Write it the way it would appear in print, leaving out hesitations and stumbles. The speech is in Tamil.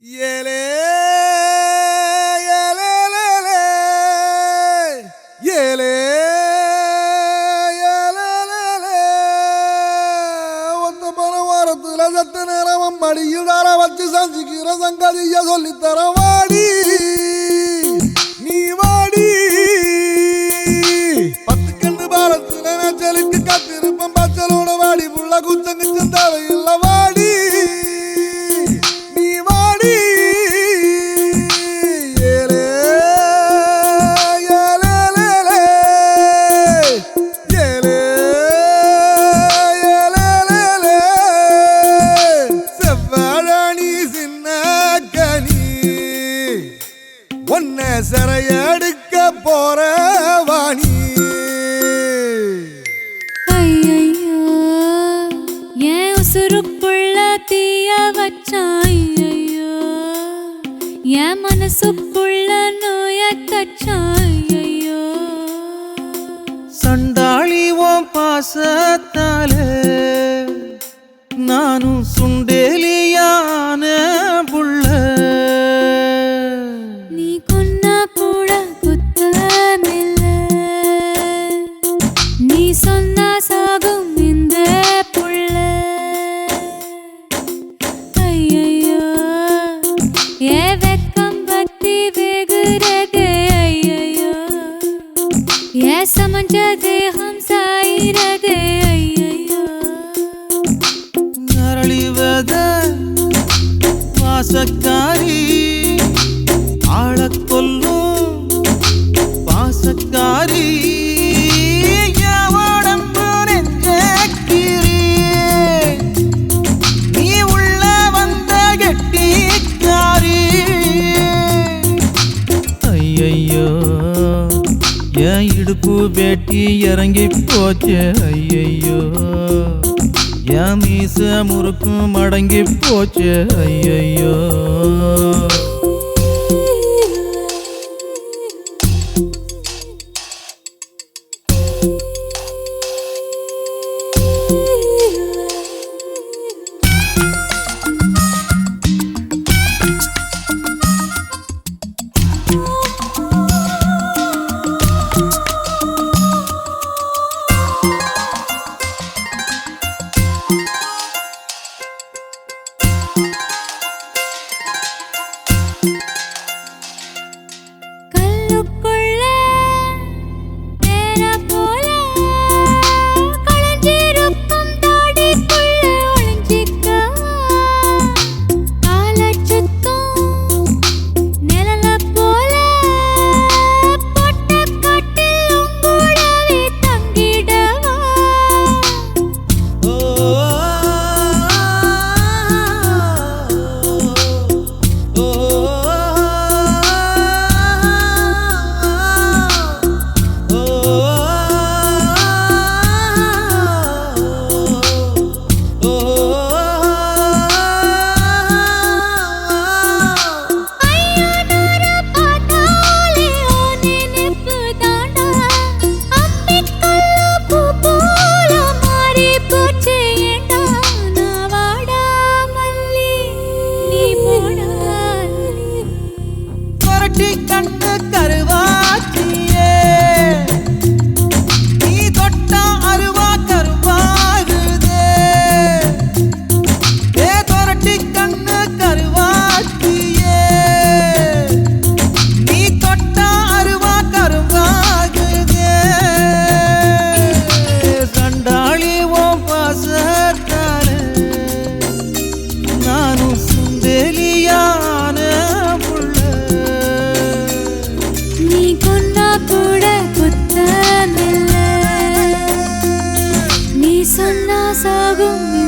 ஏலே ஏலே ஏலே ஒத்த பல வாரத்துல சத்த நேரம் மடியில் தார வச்சு சஞ்சிக்கிற சங்கதிய சொல்லித்தர வாடி நீ வாடி பத்து கண்டு பாலத்துல மேச்சலுக்கு கத்திருப்பம் பச்சலோட வாடி புள்ள குச்சங்கு தேவையில்லை வாடி ஒன்ன சரையடுக்க போற வாணி ஐயையோ ஏன் உசுருக்குள்ள தீய வச்சான் ஐயையோ என் மனசுக்குள்ள நோய தச்சான் ஐயையோ சண்டாளி ஓம் பாசத்தாலே நானும் சுண்டேலியான புள்ள சொன்னா சாகும் இந்த புள்ள ஐயையோ ஏ வெக்கம் பத்தி வெகுரதே ஐயையோ ஏ சமஞ்ச தேகம் சாயிரதே ஐயையோ நரளிவத வாசக்காரி ஆளக் கொல்லும் பாசக்காரி என் இடுப்பு வேட்டி இறங்கி போச்சு ஐயையோ என் மீச முறுக்கும் மடங்கி போச்சு ஐயையோ கண்டு கருவாச்சியே நீ தொட்டா அருவா கருவாகுதே ஏ தொரட்டி கண்ணு கருவாச்சியே நீ தொட்டா அருவா கருவாகுதே சண்டாளி ஓம் பாசத்தாலே நானும் சுண்டேலியான சொன்னா சாகும்